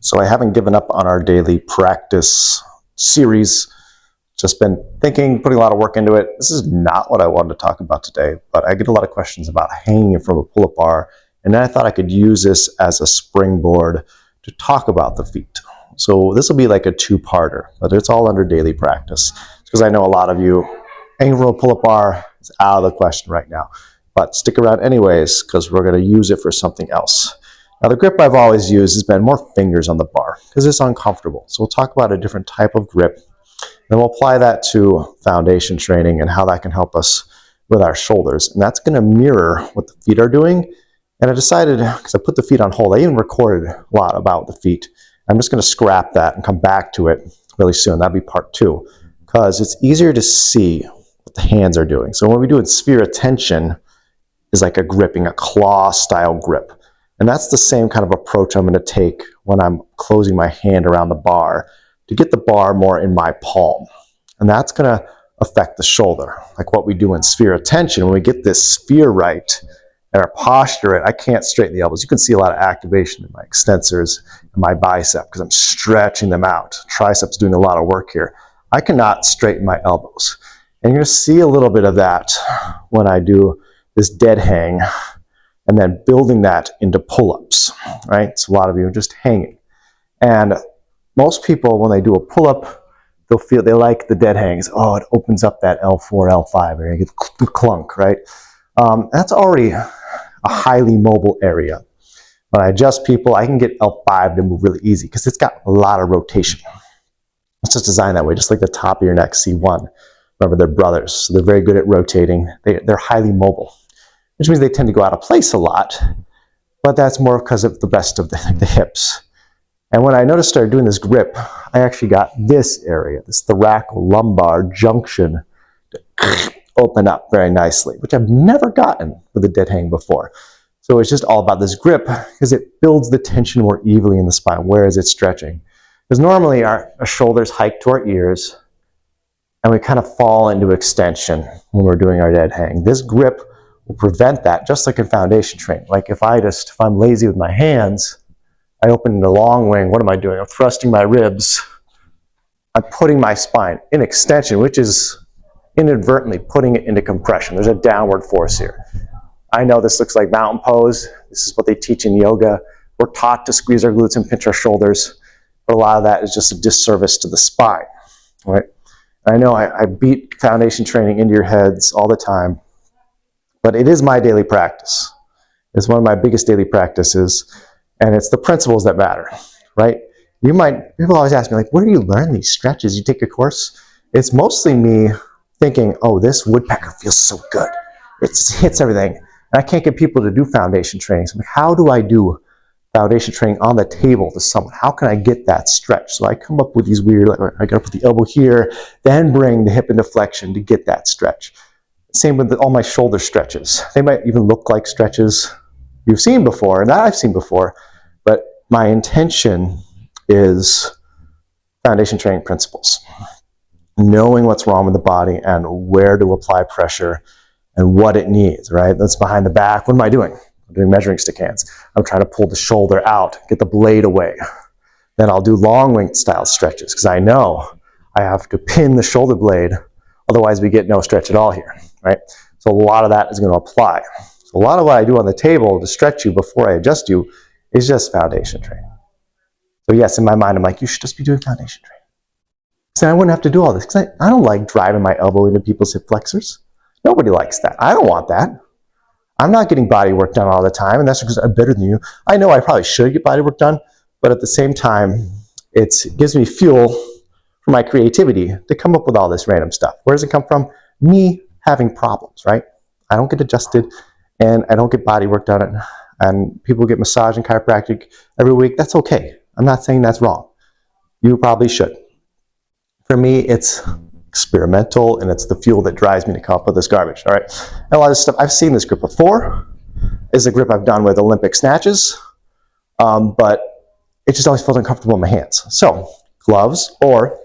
So I haven't given up on our daily practice series. Just been thinking, putting a lot of work into it. This is not what I wanted to talk about today, but I get a lot of questions about hanging from a pull-up bar, and then I thought I could use this as a springboard to talk about the feet. So this will be like a two-parter, but it's all under daily practice, because I know a lot of you hanging from a pull-up bar is out of the question right now. But stick around anyways, because we're going to use it for something else. Now, the grip I've always used has been more fingers on the bar because it's uncomfortable. So we'll talk about a different type of grip. Then we'll apply that to foundation training and how that can help us with our shoulders. And that's going to mirror what the feet are doing. And I decided, because I put the feet on hold, I even recorded a lot about the feet. I'm just going to scrap that and come back to it really soon. That'll be part 2, because it's easier to see what the hands are doing. So when we do it, sphere of tension is like a gripping, a claw style grip. And that's the same kind of approach I'm going to take when I'm closing my hand around the bar to get the bar more in my palm. And that's going to affect the shoulder. Like what we do in sphere of tension, when we get this sphere right and our posture right, I can't straighten the elbows. You can see a lot of activation in my extensors and my bicep because I'm stretching them out. Triceps doing a lot of work here. I cannot straighten my elbows. And you're going to see a little bit of that when I do this dead hang, and then building that into pull-ups, right? So a lot of you are just hanging. And most people, when they do a pull-up, they like the dead hangs. Oh, it opens up that L4, L5 area, you get the clunk, right? That's already a highly mobile area. When I adjust people, I can get L5 to move really easy because it's got a lot of rotation. It's just designed that way, just like the top of your neck, C1. Remember, they're brothers, so they're very good at rotating. They're highly mobile, which means they tend to go out of place a lot, but that's more because of the rest of the hips. And when I noticed I started doing this grip, I actually got this area, this thoracolumbar junction, to open up very nicely, which I've never gotten with a dead hang before. So it's just all about this grip because it builds the tension more evenly in the spine. Where is it stretching? Because normally our shoulders hike to our ears, and we kind of fall into extension when we're doing our dead hang. This grip will prevent that, just like in foundation training. Like if I'm lazy with my hands, I open in a long wing, what am I doing? I'm thrusting my ribs. I'm putting my spine in extension, which is inadvertently putting it into compression. There's a downward force here. I know this looks like mountain pose. This is what they teach in yoga. We're taught to squeeze our glutes and pinch our shoulders, but a lot of that is just a disservice to the spine, right? I know I beat foundation training into your heads all the time, but it is my daily practice. It's one of my biggest daily practices, and it's the principles that matter, right? People always ask me, like, where do you learn these stretches? You take a course? It's mostly me thinking, oh, this woodpecker feels so good. It just hits everything. And I can't get people to do foundation training. So I'm like, how do I do foundation training on the table to someone? How can I get that stretch? So I come up with these weird, like, I gotta put the elbow here, then bring the hip into flexion to get that stretch. Same with all my shoulder stretches. They might even look like stretches you've seen before and that I've seen before, but my intention is foundation training principles. Knowing what's wrong with the body and where to apply pressure and what it needs, right? That's behind the back. What am I doing? I'm doing measuring stick hands. I'm trying to pull the shoulder out, get the blade away. Then I'll do long wing style stretches because I know I have to pin the shoulder blade, otherwise we get no stretch at all here, right? So a lot of that is going to apply. So a lot of what I do on the table to stretch you before I adjust you is just foundation training. So yes, in my mind, I'm like, you should just be doing foundation training. So I wouldn't have to do all this because I don't like driving my elbow into people's hip flexors. Nobody likes that. I don't want that. I'm not getting body work done all the time, and that's because I'm better than you. I know I probably should get body work done, but at the same time, it gives me fuel for my creativity to come up with all this random stuff. Where does it come from? Me having problems, right? I don't get adjusted, and I don't get body work done, and people get massage and chiropractic every week. That's okay. I'm not saying that's wrong. You probably should. For me, it's experimental, and it's the fuel that drives me to come up with this garbage, all right? And a lot of this stuff, I've seen this grip before. It's a grip I've done with Olympic snatches, but it just always felt uncomfortable in my hands. So, gloves or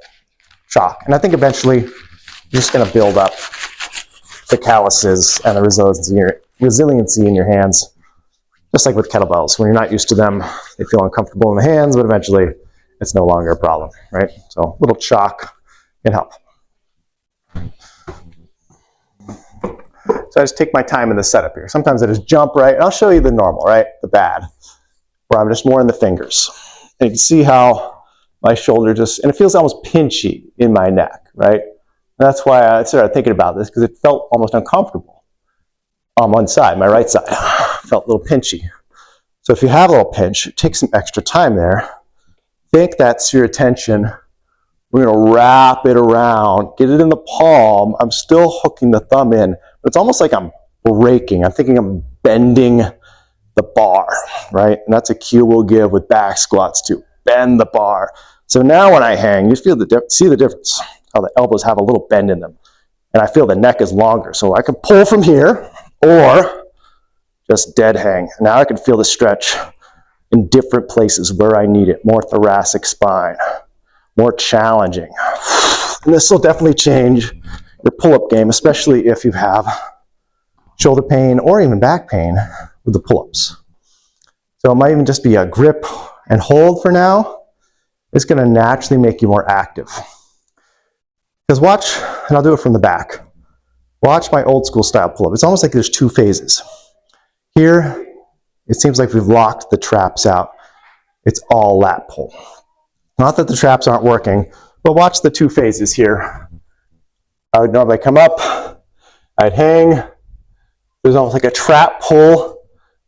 chalk. And I think eventually you're just gonna build up the calluses and the resiliency in your hands Just like with kettlebells, when you're not used to them, they feel uncomfortable in the hands, but eventually it's no longer a problem, right? So a little chalk can help. So I just take my time in the setup here. Sometimes I just jump right, and I'll show you the normal, right? The bad, where I'm just more in the fingers. And you can see how my shoulder just, and it feels almost pinchy in my neck, right? And that's why I started thinking about this, because it felt almost uncomfortable on one side, my right side. Felt a little pinchy. So if you have a little pinch, take some extra time there. Think that's your attention. We're going to wrap it around, get it in the palm. I'm still hooking the thumb in, but it's almost like I'm breaking. I'm thinking I'm bending the bar, right? And that's a cue we'll give with back squats too. Bend the bar. So now when I hang, you feel see the difference, how the elbows have a little bend in them. And I feel the neck is longer. So I can pull from here or just dead hang. Now I can feel the stretch in different places where I need it. More thoracic spine, more challenging. And this will definitely change your pull-up game, especially if you have shoulder pain or even back pain with the pull-ups. So it might even just be a grip and hold for now. It's going to naturally make you more active. Because watch, and I'll do it from the back. Watch my old school style pull-up. It's almost like there's two phases. Here, it seems like we've locked the traps out. It's all lat pull. Not that the traps aren't working, but watch the two phases here. I would normally come up, I'd hang. There's almost like a trap pull.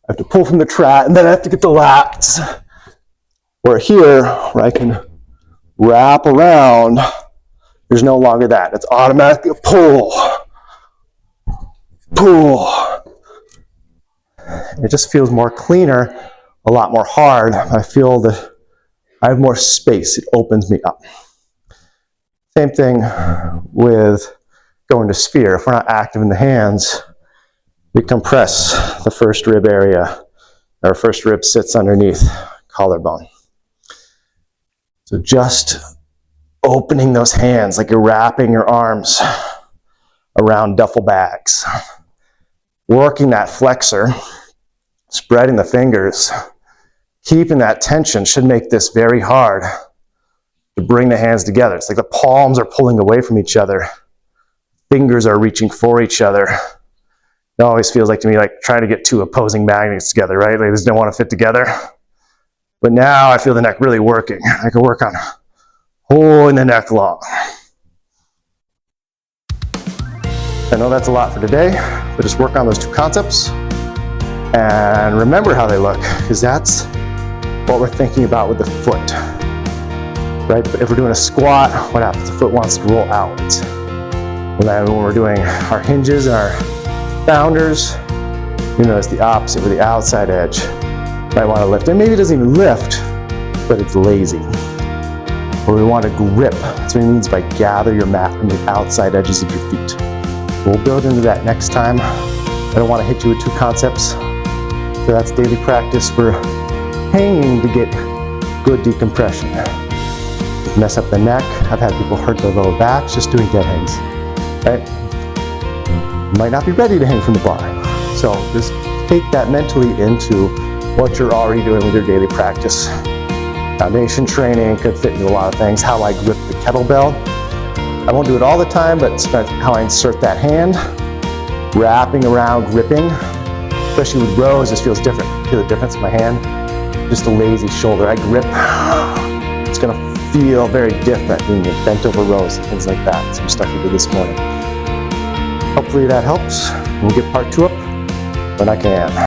I have to pull from the trap, and then I have to get the lats. Where here, where I can wrap around, there's no longer that. It's automatically a pull. Pull. It just feels more cleaner, a lot more hard. I feel that I have more space. It opens me up. Same thing with going to sphere. If we're not active in the hands, we compress the first rib area. Our first rib sits underneath collarbone. So just opening those hands like you're wrapping your arms around duffel bags. Working that flexor, spreading the fingers, keeping that tension should make this very hard to bring the hands together. It's like the palms are pulling away from each other. Fingers are reaching for each other. It always feels like to me like trying to get two opposing magnets together, right? They just don't want to fit together. But now I feel the neck really working. I can work on holding the neck long. I know that's a lot for today, but just work on those two concepts and remember how they look, because that's what we're thinking about with the foot, right? If we're doing a squat, what happens? The foot wants to roll outwards. And then when we're doing our hinges and our bounders, you notice the opposite with the outside edge. Might want to lift, and maybe it doesn't even lift, but it's lazy. Or we want to grip. That's what it means by gather your mat from the outside edges of your feet. We'll build into that next time. I don't want to hit you with two concepts. So that's daily practice for hanging to get good decompression. Mess up the neck. I've had people hurt their lower backs just doing dead hangs, right? You might not be ready to hang from the bar. So just take that mentally into what you're already doing with your daily practice. Foundation training could fit into a lot of things. How I grip the kettlebell. I won't do it all the time, but how I insert that hand, wrapping around, gripping, especially with rows, this feels different. Feel the difference in my hand? Just a lazy shoulder. I grip, it's gonna feel very different being bent over rows and things like that. Some stuff we did this morning. Hopefully that helps. We'll get part 2 up when I can.